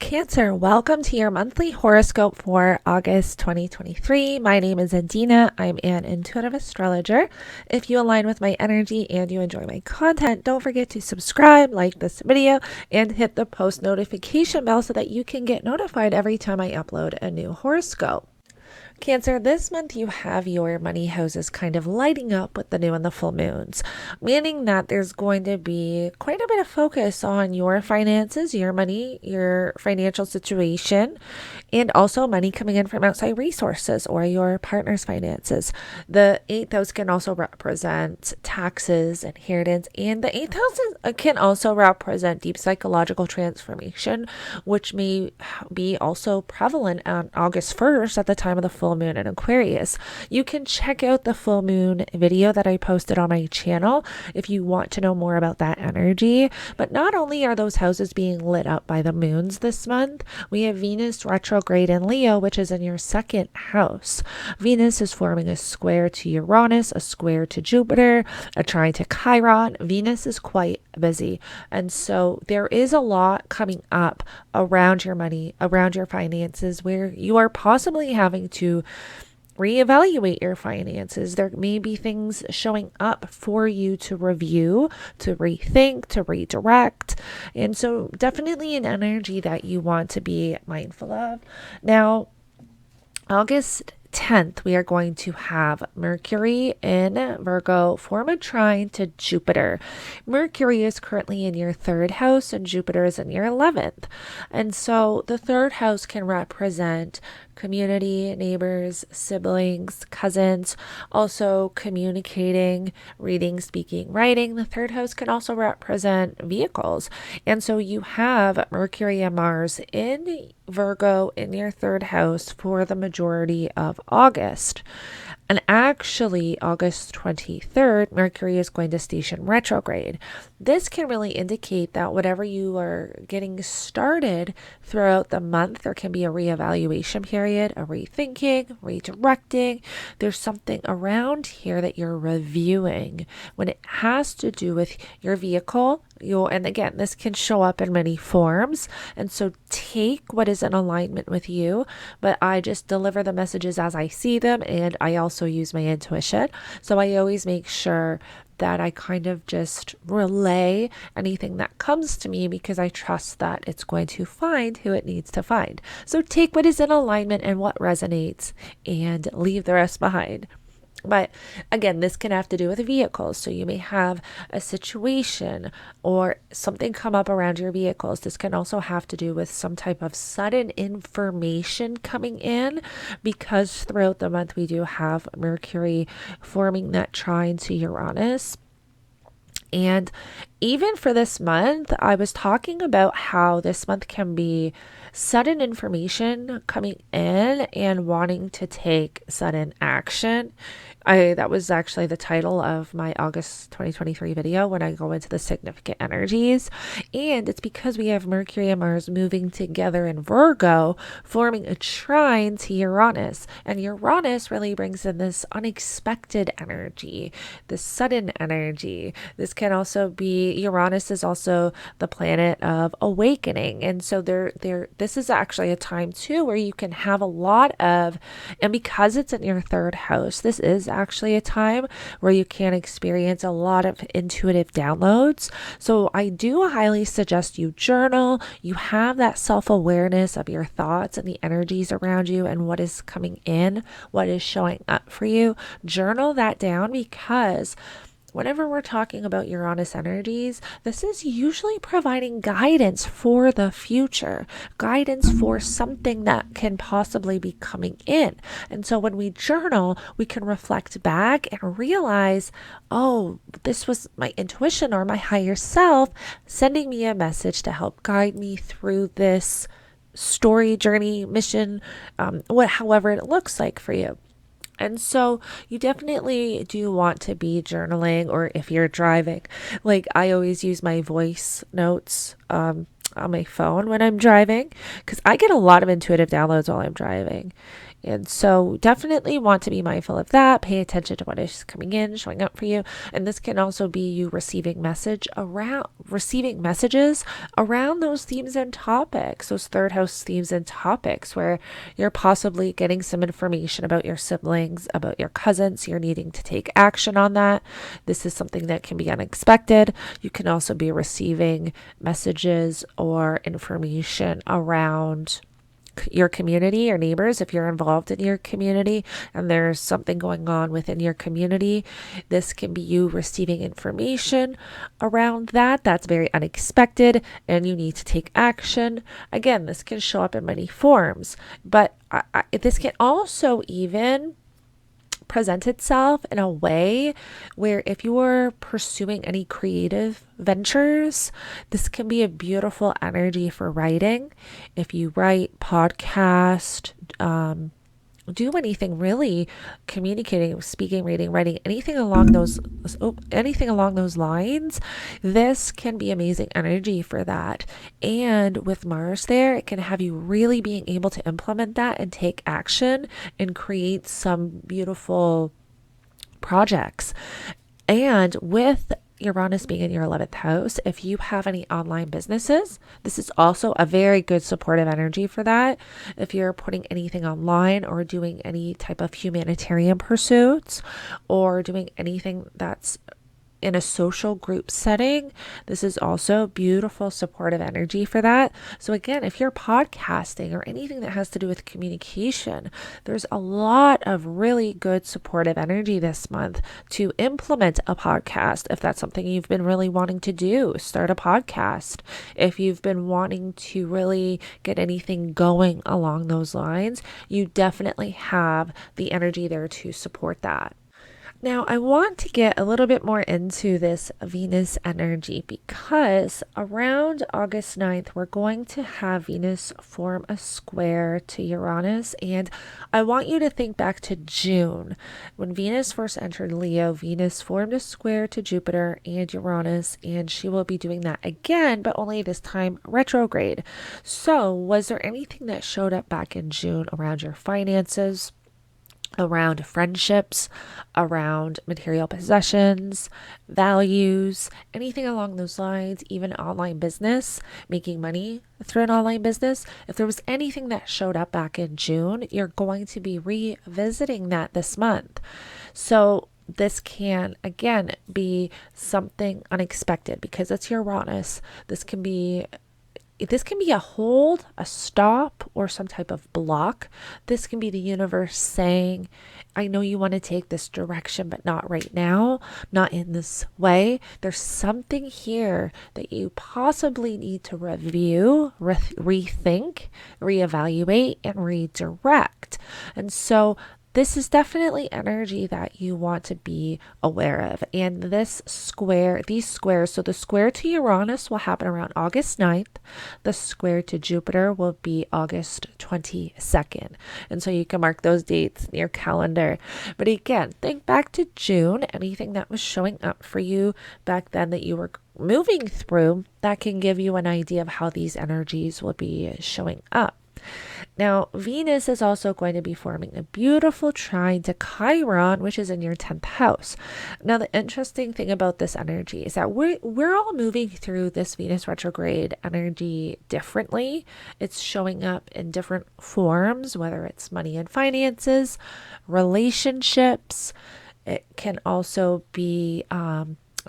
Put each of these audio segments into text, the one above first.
Cancer, welcome to your monthly horoscope for August 2023. My name is Adina. I'm an intuitive astrologer. If you align with my energy and you enjoy my content, don't forget to subscribe, like this video, and hit the post notification bell so that you can get notified every time I upload a new horoscope. Cancer, this month you have your money houses kind of lighting up with the new and the full moons, meaning that there's going to be quite a bit of focus on your finances, your money, your financial situation, and also money coming in from outside resources or your partner's finances. The eighth house can also represent taxes, inheritance, and the eighth house can also represent deep psychological transformation, which may be also prevalent on August 1st at the time of the full moon in Aquarius. You can check out the full moon video that I posted on my channel if you want to know more about that energy. But not only are those houses being lit up by the moons this month, we have Venus retrograde in Leo, which is in your second house. Venus is forming a square to Uranus, a square to Jupiter, a trine to Chiron. Venus is quite busy. And so there is a lot coming up around your money, around your finances, where you are possibly having to reevaluate your finances. There may be things showing up for you to review, to rethink, to redirect. And so definitely an energy that you want to be mindful of. Now, August 10th, we are going to have Mercury in Virgo form a trine to Jupiter. Mercury is currently in your third house and Jupiter is in your 11th. And so the third house can represent community, neighbors, siblings, cousins, also communicating, reading, speaking, writing. The third house can also represent vehicles. And so you have Mercury and Mars in Virgo in your third house for the majority of August. And actually, August 23rd, Mercury is going to station retrograde. This can really indicate that whatever you are getting started throughout the month, there can be a reevaluation period, a rethinking, redirecting. There's something around here that you're reviewing when it has to do with your vehicle. And again, this can show up in many forms. And so take what is in alignment with you, but I just deliver the messages as I see them. And I also use my intuition. So I always make sure that I kind of just relay anything that comes to me because I trust that it's going to find who it needs to find. So take what is in alignment and what resonates and leave the rest behind. But again, this can have to do with vehicles. So you may have a situation or something come up around your vehicles. This can also have to do with some type of sudden information coming in because throughout the month we do have Mercury forming that trine to Uranus. And even for this month, I was talking about how this month can be sudden information coming in and wanting to take sudden action. That was actually the title of my August 2023 video when I go into the significant energies. And it's because we have Mercury and Mars moving together in Virgo, forming a trine to Uranus. And Uranus really brings in this unexpected energy, this sudden energy. This can also be, Uranus is also the planet of awakening. And so this is actually a time too where you can have a lot of, and because it's in your third house, this is actually a time where you can experience a lot of intuitive downloads. So I do highly suggest you journal. You have that self-awareness of your thoughts and the energies around you and what is coming in, what is showing up for you. Journal that down because whenever we're talking about Uranus energies, this is usually providing guidance for the future, guidance for something that can possibly be coming in. And so when we journal, we can reflect back and realize, oh, this was my intuition or my higher self sending me a message to help guide me through this story, journey, mission, however it looks like for you. And so you definitely do want to be journaling, or if you're driving, like I always use my voice notes on my phone when I'm driving because I get a lot of intuitive downloads while I'm driving. And so definitely want to be mindful of that. Pay attention to what is coming in, showing up for you. And this can also be you receiving messages around those themes and topics, those third house themes and topics, where you're possibly getting some information about your siblings, about your cousins. You're needing to take action on that. This is something that can be unexpected. You can also be receiving messages or information around your community or neighbors. If you're involved in your community and there's something going on within your community, this can be you receiving information around that's very unexpected, and you need to take action. Again, this can show up in many forms, but this can also even present itself in a way where if you are pursuing any creative ventures, this can be a beautiful energy for writing. If you write, podcast, do anything really, communicating, speaking, reading, writing, anything along those lines, this can be amazing energy for that. And with Mars there, it can have you really being able to implement that and take action and create some beautiful projects. And with Uranus being in your 11th house, if you have any online businesses, this is also a very good supportive energy for that. If you're putting anything online or doing any type of humanitarian pursuits or doing anything that's in a social group setting, this is also beautiful supportive energy for that. So again, if you're podcasting or anything that has to do with communication, there's a lot of really good supportive energy this month to implement a podcast. If that's something you've been really wanting to do, start a podcast. If you've been wanting to really get anything going along those lines, you definitely have the energy there to support that. Now, I want to get a little bit more into this Venus energy because around August 9th, we're going to have Venus form a square to Uranus. And I want you to think back to June. When Venus first entered Leo, Venus formed a square to Jupiter and Uranus, and she will be doing that again, but only this time retrograde. So, was there anything that showed up back in June around your finances, around friendships, around material possessions, values, anything along those lines, even online business, making money through an online business? If there was anything that showed up back in June, you're going to be revisiting that this month. So this can again be something unexpected because it's Uranus. This can be a hold, a stop, or some type of block. This can be the universe saying, I know you want to take this direction, but not right now, not in this way. There's something here that you possibly need to review, rethink, reevaluate, and redirect. And so this is definitely energy that you want to be aware of. And these squares, so the square to Uranus will happen around August 9th. The square to Jupiter will be August 22nd. And so you can mark those dates in your calendar. But again, think back to June, anything that was showing up for you back then that you were moving through, that can give you an idea of how these energies will be showing up. Now, Venus is also going to be forming a beautiful trine to Chiron, which is in your 10th house. Now, the interesting thing about this energy is that we're all moving through this Venus retrograde energy differently. It's showing up in different forms, whether it's money and finances, relationships. It can also be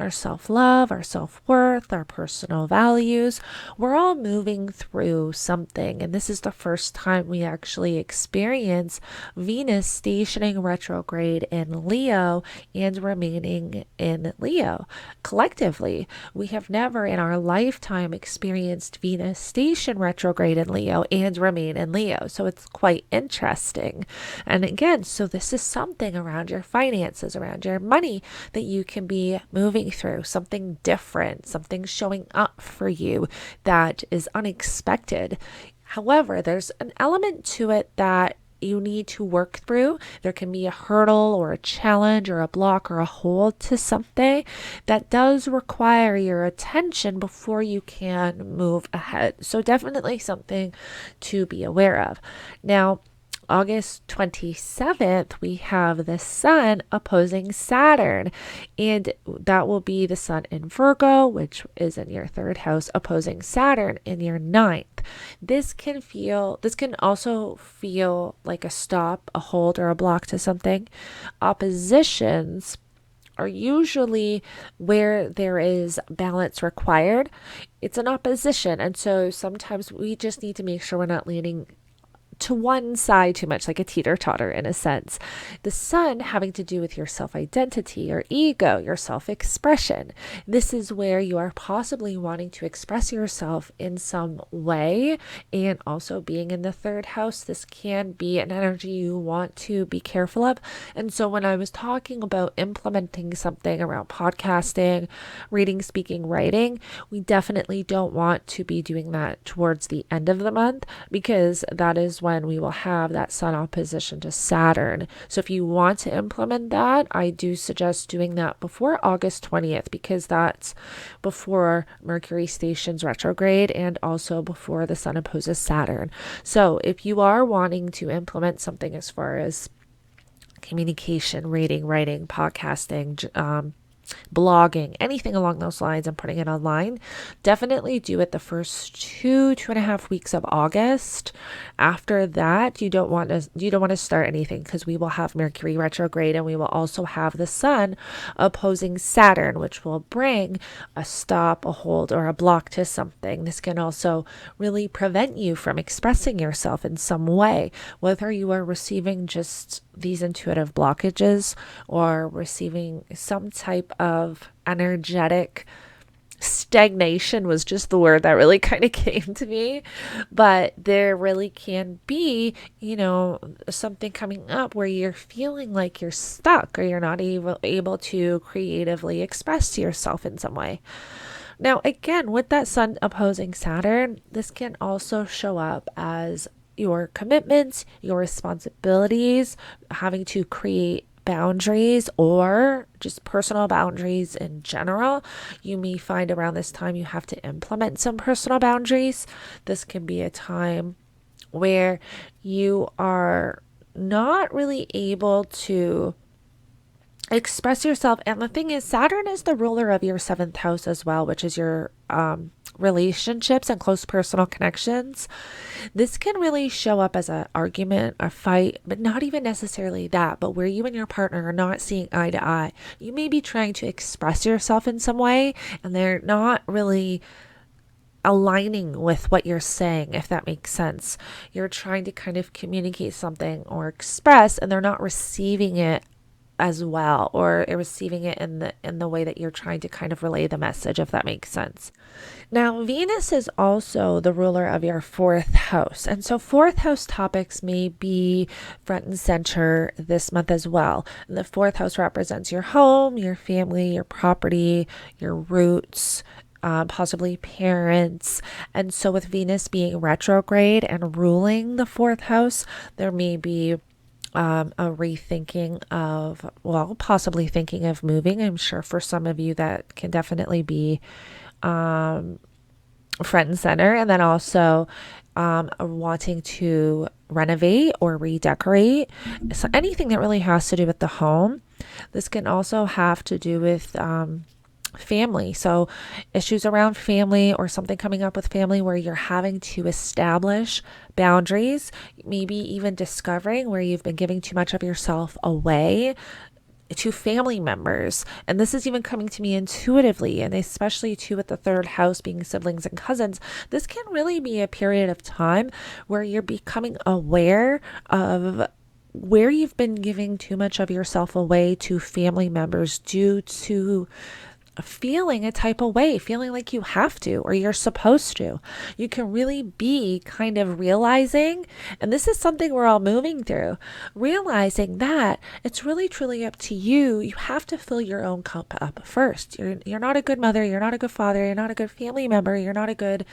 our self-love, our self-worth, our personal values. We're all moving through something, and this is the first time we actually experience Venus stationing retrograde in Leo and remaining in Leo. Collectively, we have never in our lifetime experienced Venus station retrograde in Leo and remain in Leo, so it's quite interesting. And again, so this is something around your finances, around your money that you can be moving through, something different, something showing up for you that is unexpected. However, there's an element to it that you need to work through. There can be a hurdle or a challenge or a block or a hold to something that does require your attention before you can move ahead. So definitely something to be aware of. Now, August 27th, we have the sun opposing Saturn, and that will be the sun in Virgo, which is in your third house, opposing Saturn in your ninth. This can also feel like a stop, a hold, or a block to something. Oppositions are usually where there is balance required. It's an opposition, and so sometimes we just need to make sure we're not leaning to one side too much, like a teeter-totter in a sense. The sun having to do with your self-identity, your ego, your self-expression. This is where you are possibly wanting to express yourself in some way, and also being in the third house, this can be an energy you want to be careful of. And so when I was talking about implementing something around podcasting, reading, speaking, writing, we definitely don't want to be doing that towards the end of the month, because that is when we will have that sun opposition to Saturn. So if you want to implement that, I do suggest doing that before August 20th, because that's before Mercury stations retrograde and also before the sun opposes Saturn. So if you are wanting to implement something as far as communication, reading, writing, podcasting, blogging, anything along those lines, and putting it online, definitely do it the first 2.5 weeks of August. After that, you don't want to start anything, because we will have Mercury retrograde, and we will also have the sun opposing Saturn, which will bring a stop, a hold, or a block to something. This can also really prevent you from expressing yourself in some way, whether you are receiving just these intuitive blockages or receiving some type of energetic stagnation. Was just the word that really kind of came to me. But there really can be, something coming up where you're feeling like you're stuck, or you're not able to creatively express yourself in some way. Now, again, with that sun opposing Saturn, this can also show up as your commitments, your responsibilities, having to create boundaries, or just personal boundaries in general. You may find around this time you have to implement some personal boundaries. This can be a time where you are not really able to express yourself. And the thing is, Saturn is the ruler of your seventh house as well, which is your relationships and close personal connections. This can really show up as an argument, a fight, but not even necessarily that, but where you and your partner are not seeing eye to eye. You may be trying to express yourself in some way, and they're not really aligning with what you're saying, if that makes sense. You're trying to kind of communicate something or express, and they're not receiving it as well, or receiving it in the way that you're trying to kind of relay the message, if that makes sense. Now, Venus is also the ruler of your fourth house, and so fourth house topics may be front and center this month as well. And the fourth house represents your home, your family, your property, your roots, possibly parents. And so with Venus being retrograde and ruling the fourth house, there may be a rethinking of, possibly thinking of moving. I'm sure for some of you that can definitely be front and center. And then also wanting to renovate or redecorate. So anything that really has to do with the home. This can also have to do with family. So issues around family, or something coming up with family where you're having to establish boundaries, maybe even discovering where you've been giving too much of yourself away to family members. And this is even coming to me intuitively, and especially too with the third house being siblings and cousins. This can really be a period of time where you're becoming aware of where you've been giving too much of yourself away to family members due to feeling a type of way, feeling like you have to or you're supposed to. You can really be kind of realizing, and this is something we're all moving through, realizing that it's really truly up to you. You have to fill your own cup up first. You're not a good mother, you're not a good father, you're not a good family member, you're not a good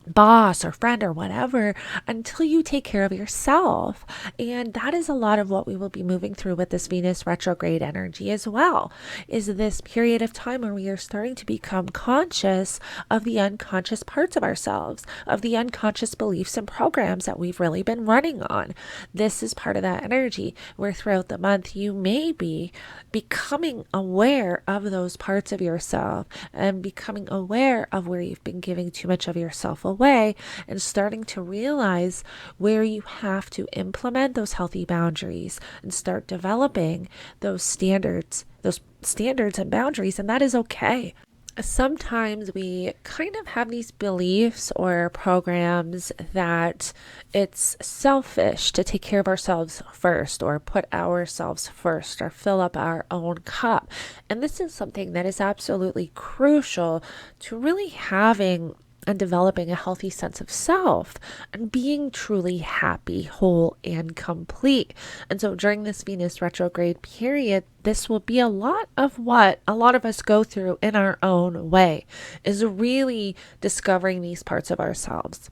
boss or friend or whatever until you take care of yourself. And that is a lot of what we will be moving through with this Venus retrograde energy as well, is this period of time where we are starting to become conscious of the unconscious parts of ourselves, of the unconscious beliefs and programs that we've really been running on. This is part of that energy where throughout the month you may be becoming aware of those parts of yourself and becoming aware of where you've been giving too much of yourself away, and starting to realize where you have to implement those healthy boundaries and start developing those standards and boundaries. And that is okay. Sometimes we kind of have these beliefs or programs that it's selfish to take care of ourselves first, or put ourselves first, or fill up our own cup. And this is something that is absolutely crucial to really having and developing a healthy sense of self and being truly happy, whole, and complete. And so during this Venus retrograde period, this will be a lot of what a lot of us go through in our own way, is really discovering these parts of ourselves.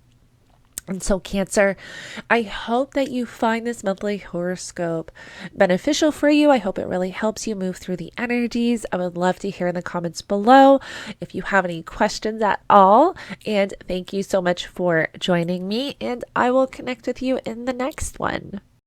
And so, Cancer, I hope that you find this monthly horoscope beneficial for you. I hope it really helps you move through the energies. I would love to hear in the comments below if you have any questions at all. And thank you so much for joining me. And I will connect with you in the next one.